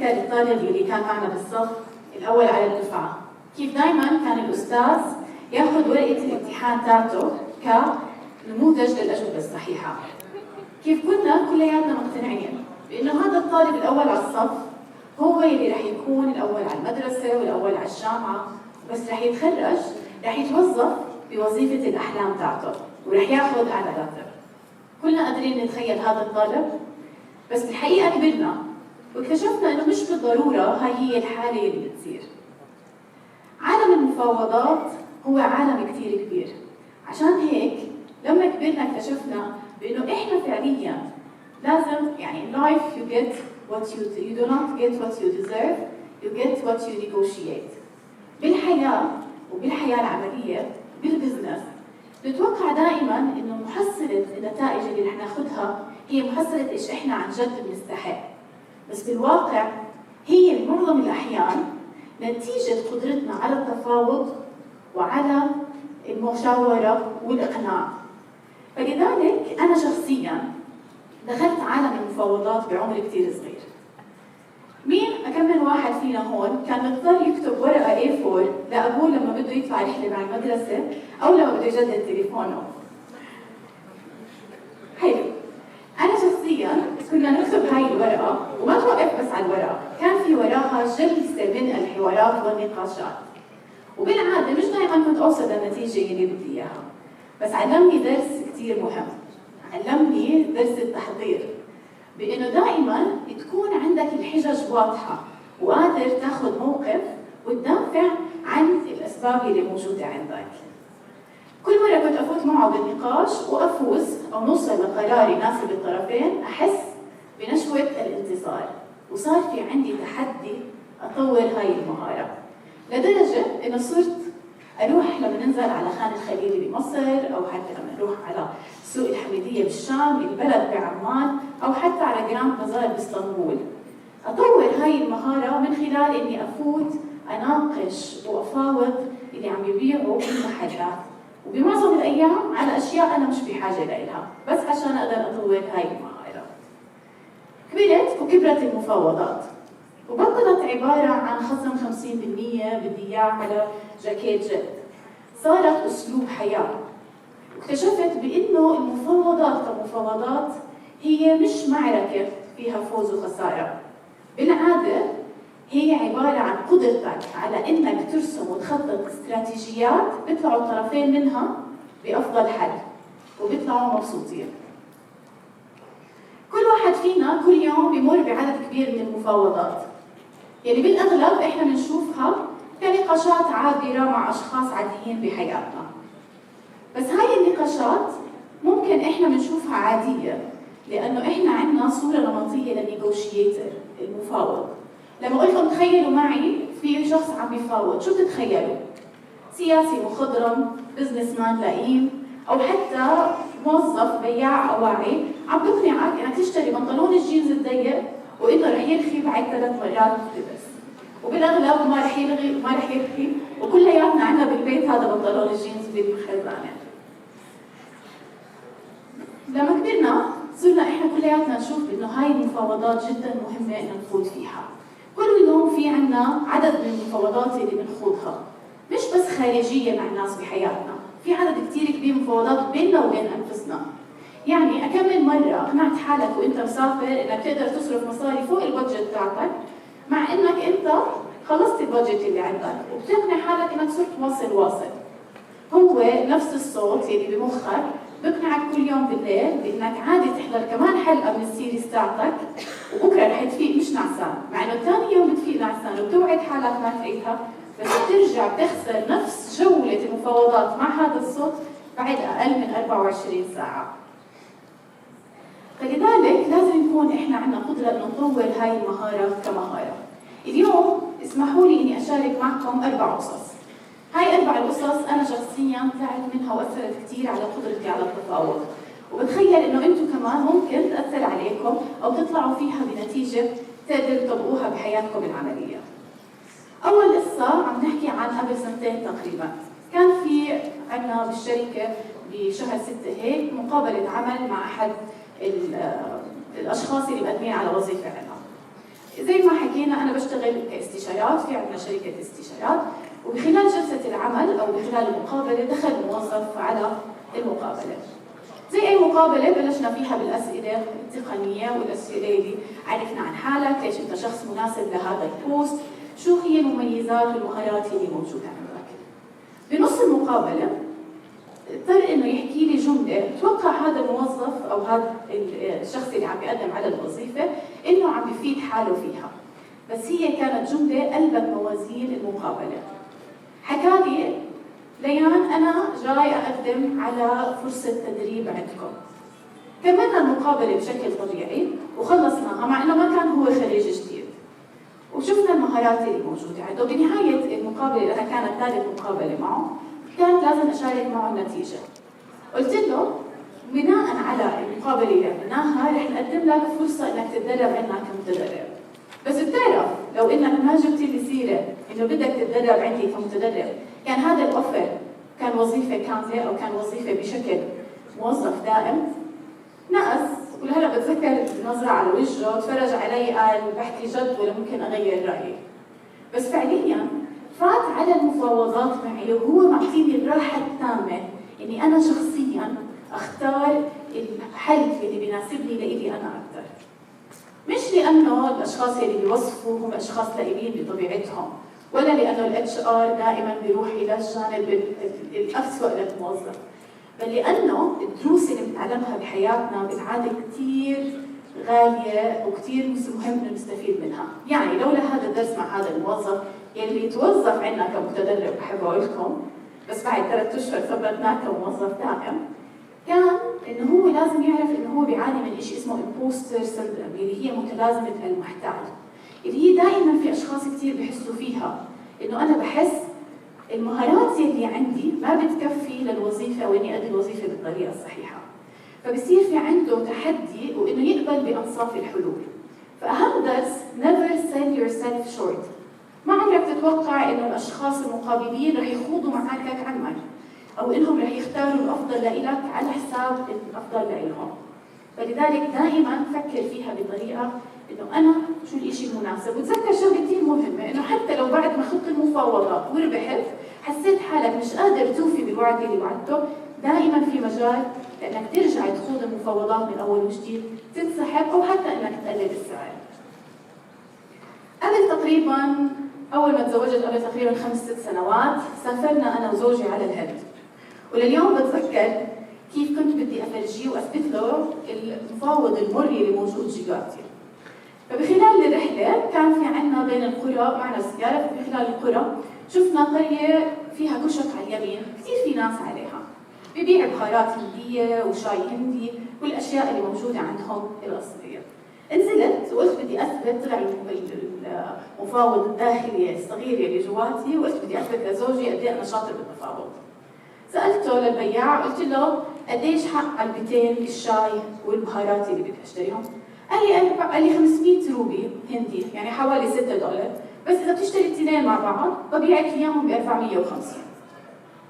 بتذكر الطالب اللي كان معنا بالصف الأول على الدفعة، كيف دائما كان الأستاذ ياخذ ورقة الامتحان تاعته كنموذج للأجوبة الصحيحة. كيف كنا كلياتنا مقتنعين بأنه هذا الطالب الأول على الصف هو اللي رح يكون الأول على المدرسة والأول على الجامعة، بس رح يتخرج رح يتوظف بوظيفة الأحلام تاعته ورح ياخذ أعلى راتب. كلنا قادرين نتخيل هذا الطالب، بس بالحقيقة كبرنا واكتشفنا إنه مش بالضرورة هاي هي الحالة اللي بتصير. عالم المفاوضات هو عالم كتير كبير، عشان هيك لما كبرنا اكتشفنا بإنه إحنا فعلياً لازم يعني in life you get what you do not get what you deserve, you get what you negotiate. بالحياة وبالحياة العملية بالبزنس نتوقع دائما إنه محصلة النتائج اللي رح ناخدها هي محصلة إيش إحنا عن جد بنستحق، بس بالواقع هي بمعظم الأحيان نتيجة قدرتنا على التفاوض وعلى المشاورة والإقناع. فلذلك أنا شخصياً دخلت عالم المفاوضات بعمر كتير صغير. مين أكمل واحد فينا هون كان مضطر يكتب ورقة A4 لأبوه لما بده يدفع رحلة مع المدرسة أو لما بده يجدد تليفونه؟ حلو. أنا شخصياً كنا نكتب هاي الورقة وما توقف بس على الورقة، كان في وراها جلسة من الحوارات والنقاشات. وبالعادة مش دائما كنت أوصل للنتيجة اللي بدي إياها، بس علمني درس كتير مهم، علمني درس التحضير، بأنه دائما تكون عندك الحجج واضحة وقادر تاخذ موقف وتدافع عن الأسباب اللي موجودة عندك. كل مرة كنت أفوت معه بالنقاش وأفوز أو نوصل لقرار يناسب الطرفين أحس بنشوة الانتصار، وصار في عندي تحدي أطور هاي المهارة، لدرجة إنه صرت أروح لما ننزل على خان الخليلي بمصر، أو حتى لما نروح على سوق الحميدية بالشام، البلد بعمان، أو حتى على جراند بازار باسطنبول، أطور هاي المهارة من خلال إني أفوت أناقش وأفاوض اللي عم يبيعوا بالمحلات، وبمعظم الأيام على أشياء أنا مش بحاجة لها، بس عشان أقدر أطور هاي المهارة. كبرت وكبرت المفاوضات وبطلت عبارة عن خصم 50% بدي إياه على جاكيت جد، صارت أسلوب حياة. واكتشفت بأنه المفاوضات كمفاوضات هي مش معركة فيها فوز وخسارة، بالعادة هي عبارة عن قدرتك على إنك ترسم وتخطط استراتيجيات بيطلعوا الطرفين منها بأفضل حل وبيطلعوا مبسوطين. كل واحد فينا كل يوم بيمر بعدد كبير من المفاوضات، يعني بالأغلب إحنا بنشوفها كنقاشات عابرة مع أشخاص عاديين بحياتنا، بس هاي النقاشات ممكن إحنا بنشوفها عادية لأنه إحنا عندنا صورة نمطية للنيغوشيتر المفاوض. لما قلت لكم تخيلوا معي في شخص عم بيفاوض، شو بتتخيلوا؟ سياسي مخضرم، بزنس مان لئيم، أو حتى موظف بياع أواعي عم بقنعك إنك تشتري بنطلون الجينز الضيق وإنه رح يرخي بعد 3 مرات بس، وبالأغلب ما رح يرخي وكلياتنا عندنا بالبيت هذا بنطلون الجينز بالخزانة. لما كبرنا صرنا إحنا كلياتنا نشوف إنه هاي المفاوضات جدا مهمة إن نفوت فيها. كل يوم في عنا عدد من المفاوضات اللي بنخوضها، مش بس خارجية مع الناس بحياتنا، في عدد كتير كبير مفاوضات بيننا وبين أنفسنا. يعني أكمل مرة أقنعت حالك وإنت مسافر إنك تقدر تصرف مصاري فوق البادجت تاعتك، مع إنك إنت خلصت البادجت اللي عندك وبتقنع حالك إنك صرت واصل. هو نفس الصوت اللي بمخك بقنعك كل يوم بالليل بإنك عادي تحضر كمان حلقة من السيريز تاعتك وبكرة رح تفيق مش نعسان، مع إنه ثاني يوم بتفيق نعسان وبتوعد حالك ما تعيدها، بس بترجع بتخسر نفس جولة المفاوضات مع هذا الصوت بعد أقل من 24 ساعة. فلذلك لازم يكون إحنا عندنا قدرة إنه نطور هاي المهارة كمهارة. اليوم اسمحوا لي إني أشارك معكم 4 قصص. هاي 4 القصص أنا شخصياً طلعت منها وأثرت كتير على قدرتي على التفاوض، وبتخيل إنه أنتم كمان ممكن تأثر عليكم أو تطلعوا فيها بنتيجة تقدروا تطبقوها بحياتكم العملية. أول قصة عم نحكي عن قبل 2 سنين تقريباً، كان في عنا بالشركة بشهر 6 هيك مقابلة عمل مع أحد الأشخاص اللي مقدمين على وظيفة عنا. زي ما حكينا أنا بشتغل كاستشارات، في عندنا شركة استشارات، وبخلال جلسة العمل أو بخلال المقابلة دخل موظف على المقابلة. زي أي مقابلة بلشنا فيها بالأسئلة التقنية والأسئلة اللي عرفنا عن حالك، ليش أنت شخص مناسب لهذا البوست، شو هي المميزات والمهارات اللي موجودة عندك. بنص المقابلة اضطر إنه يحكي لي جملة توقع هذا الموظف أو هذا الشخص اللي عم بيقدم على الوظيفة إنه عم بيفيد حاله فيها، بس هي كانت جملة قلبت موازين المقابلة. حكى لي ليان أنا جاي أقدم على فرصة تدريب عندكم. كملنا المقابلة بشكل طبيعي وخلصناها مع إنه ما كان هو خريج جديد، وشفنا المهارات اللي موجودة عنده. بنهاية المقابلة لأنها كانت ثالث مقابلة معه كان لازم أشارك معه النتيجة. قلت له بناء على المقابلة اللي عملناها رح نقدم لك فرصة إنك تتدرب عندنا كمتدرب، بس بتعرف لو إنك ما جبت لي سيرة إنه بدك تتدرب عندي كمتدرب كان هذا الأوفر كان وظيفة كاملة أو كان وظيفة بشكل موظف دائم. نقص، ولهلا بتذكر نظرة على وجهه، تفرج علي قال بحكي جد ولا ممكن أغير رأيي. بس فعلياً فات على المفاوضات معي وهو معطيني الراحة التامة إني أنا شخصياً أختار الحل اللي بيناسبني لإلي أنا أكثر. مش لأنه الأشخاص اللي بيوصفوا هم أشخاص لائمين بطبيعتهم، ولا لأنه الاتش ار دائما بيروح إلى الجانب الأسوأ للموظف، بل لأنه الدروس اللي بنتعلمها بحياتنا بالعادة كثير غالية وكثير مهم نستفيد منها. يعني لولا هذا الدرس مع هذا الموظف يلي توظف عندنا كمتدرب، بحب أقول لكم بس بعد 3 أشهر ثبتناه كموظف دائم، كان إنه هو لازم يعرف إنه هو بيعاني من شيء اسمه imposter syndrome اللي هي متلازمة المحتال، اللي هي دائما في أشخاص كثير بحسوا فيها إنه أنا بحس المهارات اللي عندي ما بتكفي للوظيفة أو إني أدي الوظيفة بالطريقة الصحيحة، فبصير في عنده تحدي وإنه يقبل بأنصاف الحلول. فأهم درس never sell yourself short. ما عمرك تتوقع إنه الأشخاص المقابلين رح يخوضوا معك عمل أو إنهم رح يختاروا الأفضل لإلك على حساب الأفضل لإلهم. فلذلك دائما فكر فيها بطريقة إنه أنا شو الإشي المناسب. وتذكر شغلة كثير مهمة إنه حتى لو بعد ما خضت المفاوضات وربحت حسيت حالك مش قادر توفي بالوعد اللي وعدته، دائما في مجال لأنك ترجع تخوض المفاوضات من أول وجديد، تنسحب أو حتى إنك تقلل السعر. قبل تقريبا أول ما تزوجت قبل تقريبا 5-6 سنوات سافرنا أنا وزوجي على الهند، ولليوم بتذكر كيف كنت بدي أفرجيه وأثبت له المفاوض المري اللي موجود جواتي. فبخلال الرحلة كان في عنا بين القرى معنا سيارة، بخلال القرى شفنا قرية فيها كشك على اليمين كثير في ناس عليها ببيع بهارات هندية وشاي هندي والأشياء اللي موجودة عندهم الأصلية. نزلت وقلت بدي أثبت، طلع المفاوض الداخلي الصغير اللي جواتي، وقلت بدي أثبت لزوجي قد إيه أنا شاطر بالتفاوض. سألته للبياع قلت له قديش حق علبتين الشاي والبهارات اللي بدي أشتريهم؟ قال لي 500 روبي هندي يعني حوالي $6، بس إذا بتشتري التنين مع بعض ببيعك إياهم ب 450.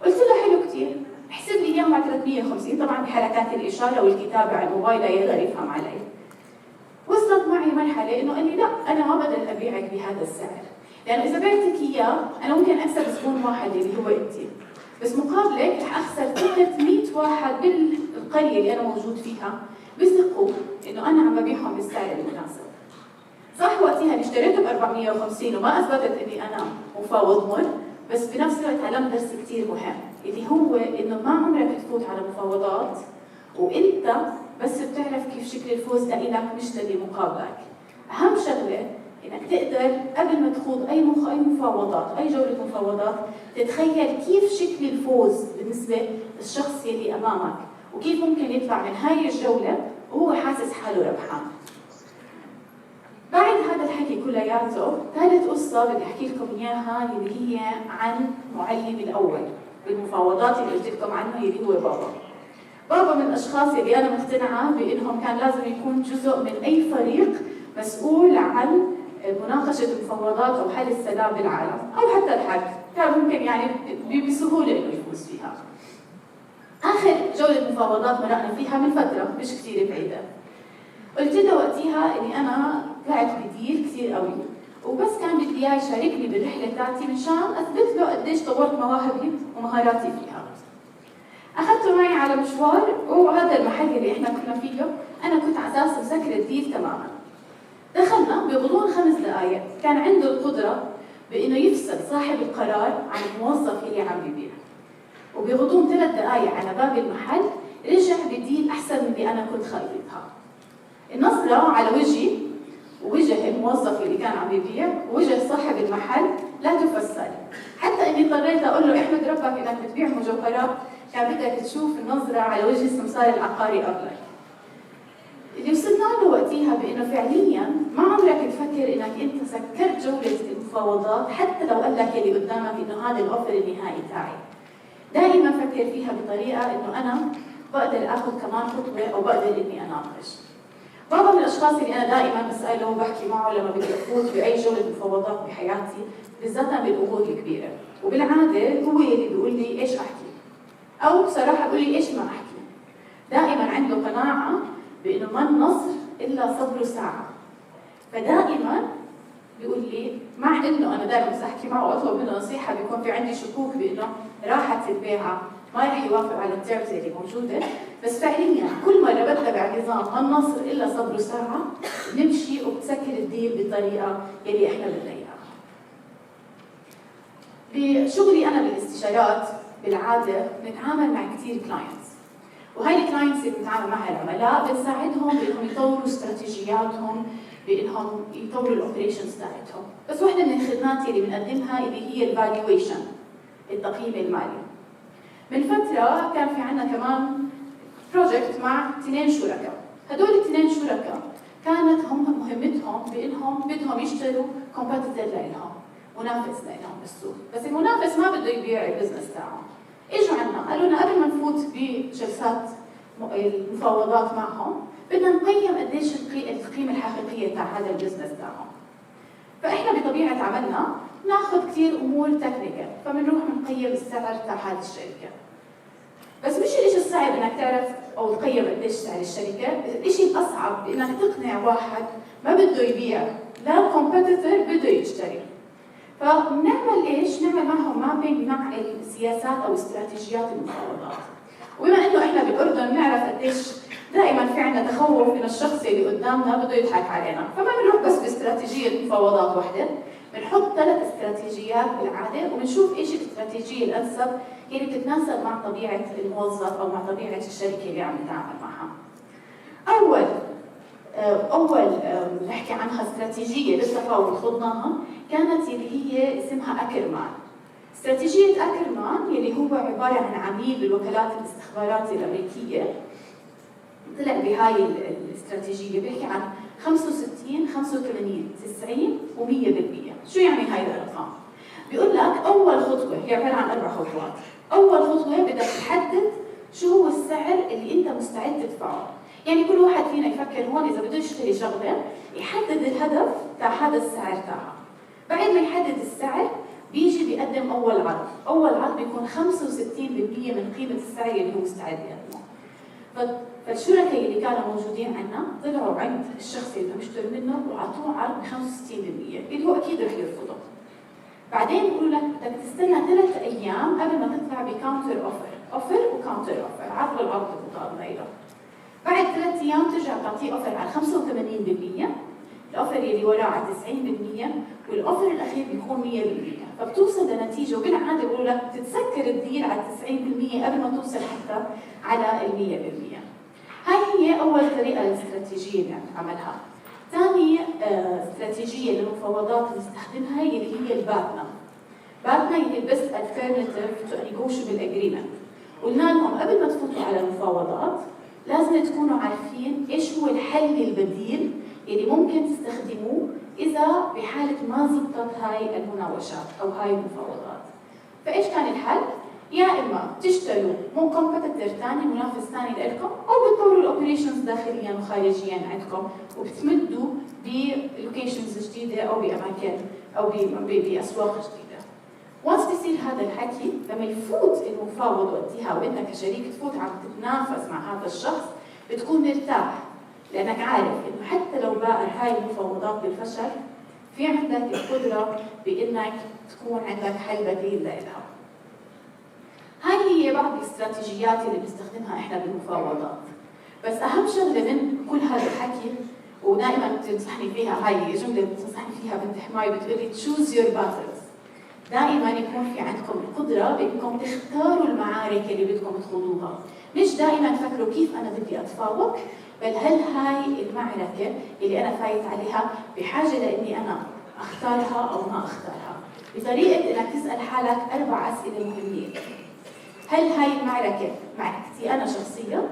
قلت له حلو كثير، احسب لي إياهم على 350، طبعا بحركات الإشارة والكتابة على الموبايل لا يقدر يفهم علي. وصلت معي مرحلة إنه قال لي لا أنا ما بقدر أبيعك بهذا السعر، لأنه إذا بعتك إياه أنا ممكن أكسب زبون واحد اللي هو أنت، بس مقابلك رح أخسر 300 واحد بالقرية اللي أنا موجود فيها بثقوا إنه أنا عم ببيعهم بالسعر المناسب. صح وقتها اشتريته ب 450 وما أثبتت إني أنا مفاوض مر، بس بنفس الوقت تعلمت درس كثير مهم اللي هو إنه ما عمرك تفوت على مفاوضات وأنت بس بتعرف كيف شكل الفوز لإلك مش للي مقابلك. أهم شغلة إنك تقدر قبل ما تخوض أي مفاوضات، أي جولة مفاوضات، تتخيل كيف شكل الفوز بالنسبة للشخص يلي أمامك، وكيف ممكن يطلع من هاي الجولة وهو حاسس حاله ربحان. بعد هذا الحكي كلياته، ثالث قصة بدي أحكي لكم إياها اللي هي عن معلمي الأول بالمفاوضات اللي قلت لكم عنه اللي هو بابا. بابا من الأشخاص اللي أنا مقتنعة بأنهم كان لازم يكون جزء من أي فريق مسؤول عن مناقشة المفاوضات أو حل السلام بالعالم أو حتى الحرب، كان ممكن يعني بسهولة إنه يفوز فيها. آخر جولة مفاوضات مرقنا فيها من فترة مش كثير بعيدة، قلت له وقتها إني أنا طلعت بديل كثير قوي، وبس كان بدي اياه يشاركني بالرحله تاعتي مشان اثبت له قديش طورت مواهبي ومهاراتي فيها. اخذته معي على مشوار، وهذا المحل اللي احنا كنا فيه انا كنت على اساس مسكر الديل تماما. دخلنا بغضون 5 دقائق كان عنده القدره بانه يفصل صاحب القرار عن الموظف اللي عم يبيع، وبغضون 3 دقائق على باب المحل رجع بديل احسن من اللي انا كنت خايفتها. النظره على وجهي ووجه الموظف اللي كان عم يبيع ووجه صاحب المحل لا تفسر، حتى اني اضطريت اقول له احمد ربك انك بتبيع مجوهرات، كان بدك تشوف النظره على وجه السمسار العقاري قبلك. اللي وصلنا له وقتها بانه فعليا ما عمرك تفكر انك انت سكرت جوله المفاوضات حتى لو قال لك اللي قدامك انه هذا الاوفر النهائي تاعي. دائما فكر فيها بطريقه انه انا بقدر اخذ كمان خطوه او بقدر اني اناقش. بابا من الاشخاص اللي انا دائما بساله وبحكي معه لما بدي افوت باي جوله مفاوضات بحياتي، بالذات بالامور الكبيره، وبالعاده هو اللي بيقول لي ايش احكي، او بصراحه بيقول لي ايش ما احكي. دائما عنده قناعه بانه ما النصر الا صبر ساعه، فدائما بيقول لي مع انه انا دائما بس احكي معه واطلب منه نصيحه بيكون في عندي شكوك بانه راحت البيعه ما رح يوافق على التيرمز اللي موجوده، بس فعليا كل مره بتبع نظام ما النصر الا صبر ساعه نمشي وبتسكر الديل بالطريقه يلي احنا بدنا اياها. بشغلي انا بالاستشارات بالعاده بنتعامل مع كثير كلاينتس، وهي الكلاينتس اللي بنتعامل معها العملاء بنساعدهم بانهم يطوروا استراتيجياتهم، بانهم يطوروا الاوبريشنز تاعتهم، بس وحده من الخدمات اللي بنقدمها اللي هي الفالويشن، التقييم المالي. من فتره كان في عندنا كمان بروجكت مع 2 شركاء، هدول ال2 شركاء كانت هم مهمتهم بانهم بدهم يشتروا كومبيتيتور لهم، منافس لهم بالسوق، بس المنافس ما بده يبيع البزنس تاعهم. اجوا عنا قالوا لنا قبل ما نفوت بجلسات المفاوضات معهم بدنا نقيم قديش القيمه الحقيقيه تاع هذا البزنس تاعهم. فاحنا بطبيعه عملنا ناخذ كثير امور تكنيكال، فبنروح بنقيم السعر تاع هذه الشركه. بس مش الشيء الصعب انك تعرف او تقيم قديش سعر الشركه، الشيء الاصعب انك تقنع واحد ما بده يبيع لا كومبيتيتور بده يشتري. فبنعمل ايش؟ نعمل معهم مابينج مع السياسات او استراتيجيات المفاوضات. وبما انه احنا بالاردن نعرف قديش دائما في عندنا تخوف من الشخص اللي قدامنا بده يضحك علينا، فما بنروح بس باستراتيجيه مفاوضات واحده، بنحط 3 استراتيجيات بالعاده وبنشوف ايش الاستراتيجيه الانسب اللي بتتناسب مع طبيعه الموظف او مع طبيعه الشركه اللي عم نتعامل معها. اول نحكي عنها استراتيجيه للتفاوض خضناها كانت اللي هي اسمها اكرمان. استراتيجيه اكرمان اللي هو عباره عن عميل للوكالات الاستخبارات الامريكيه، طلع بهاي الاستراتيجيه بيحكي عن 65 85 90 و100%. شو يعني هاي الارقام؟ بيقول لك اول خطوه هي عباره عن 4 خطوات. اول خطوه بدك تحدد شو هو السعر اللي انت مستعد تدفعه. يعني كل واحد فينا يفكر هون اذا بده يشتري شغله يحدد الهدف تاع هذا السعر تاعها. بعد ما يحدد السعر بيجي بيقدم اول عرض، اول عرض بيكون 65% من قيمه السعر اللي هو مستعد يقدمه. فالشركاء اللي كانوا موجودين عندنا طلعوا عند الشخص اللي بدهم يشتروا منه وعطوه عرض ب 65% اللي هو اكيد رح يرفضه. بعدين بيقولوا لك بدك تستنى 3 ايام قبل ما تطلع بكاونتر اوفر وكاونتر اوفر، عرض والعرض المقابل له. بعد 3 ايام ترجع تعطيه اوفر على 85%، الاوفر اللي وراه على 90%، والاوفر الاخير بيكون 100%. فبتوصل لنتيجه، وبالعاده بيقولوا لك بتتسكر الديل على 90% قبل ما توصل حتى على 100%. هاي هي اول طريقه الاستراتيجيه اللي عملها. ثاني استراتيجيه للمفاوضات اللي نستخدمها اللي هي الباتنا. باتنا هي البيست alternative to a negotiable agreement. قلنا لهم قبل ما تفوتوا على المفاوضات لازم تكونوا عارفين ايش هو الحل البديل اللي ممكن تستخدموه اذا بحاله ما زبطت هاي المناوشات او هاي المفاوضات. فايش كان الحل؟ يا اما تشتروا مو كومبيتيتور ثاني، منافس ثاني لكم، او بتطوروا الاوبريشنز داخليا وخارجيا عندكم وبتمدوا بلوكيشنز جديده او باماكن او باسواق جديده. وانس بيصير هذا الحكي لما يفوت المفاوض وقتها وانت كشريك تفوت عم تتنافس مع هذا الشخص بتكون مرتاح، لأنك عارف إنه حتى لو باءر هاي المفاوضات بالفشل، في عندك القدرة بإنك تكون عندك حل بديل لها. هاي هي بعض الاستراتيجيات اللي بنستخدمها إحنا بالمفاوضات. بس أهم شغلة من كل هذا الحكي، ودائما بتنصحني فيها، هاي جملة بتنصحني فيها بنت حماي، بتقولي choose your battles. دائما يكون في عندكم القدرة بإنكم تختاروا المعارك اللي بدكم تخوضوها. مش دائما تفكروا كيف أنا بدي أتفاوض، بل هل هاي المعركة اللي أنا فايت عليها بحاجة لإني أنا أختارها أو ما أختارها. بطريقة إنك تسأل حالك 4 أسئلة مهمين. هل هاي المعركة معركتي أنا شخصيا؟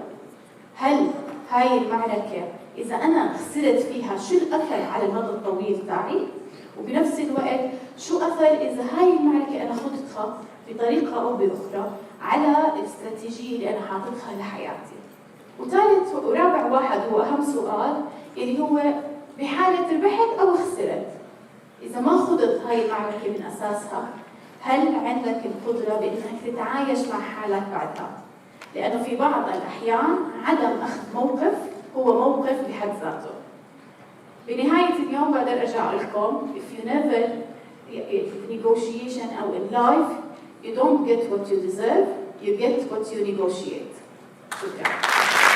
هل هاي المعركة إذا أنا خسرت فيها شو الأثر على المدى الطويل تاعي؟ وبنفس الوقت شو أثر إذا هاي المعركة أنا خضتها بطريقة أو بأخرى على الاستراتيجية اللي أنا حاططها لحياتي. وثالث ورابع واحد هو أهم سؤال، اللي هو بحالة ربحت أو خسرت، إذا ما خضت هاي المعركة من أساسها، هل عندك القدرة بأنك تتعايش مع حالك بعدها؟ لأنه في بعض الأحيان عدم أخذ موقف هو موقف بحد ذاته. بنهاية اليوم بقدر أرجع لكم if you never negotiation أو in life you don't get what you deserve, you get what you negotiate. شكرا.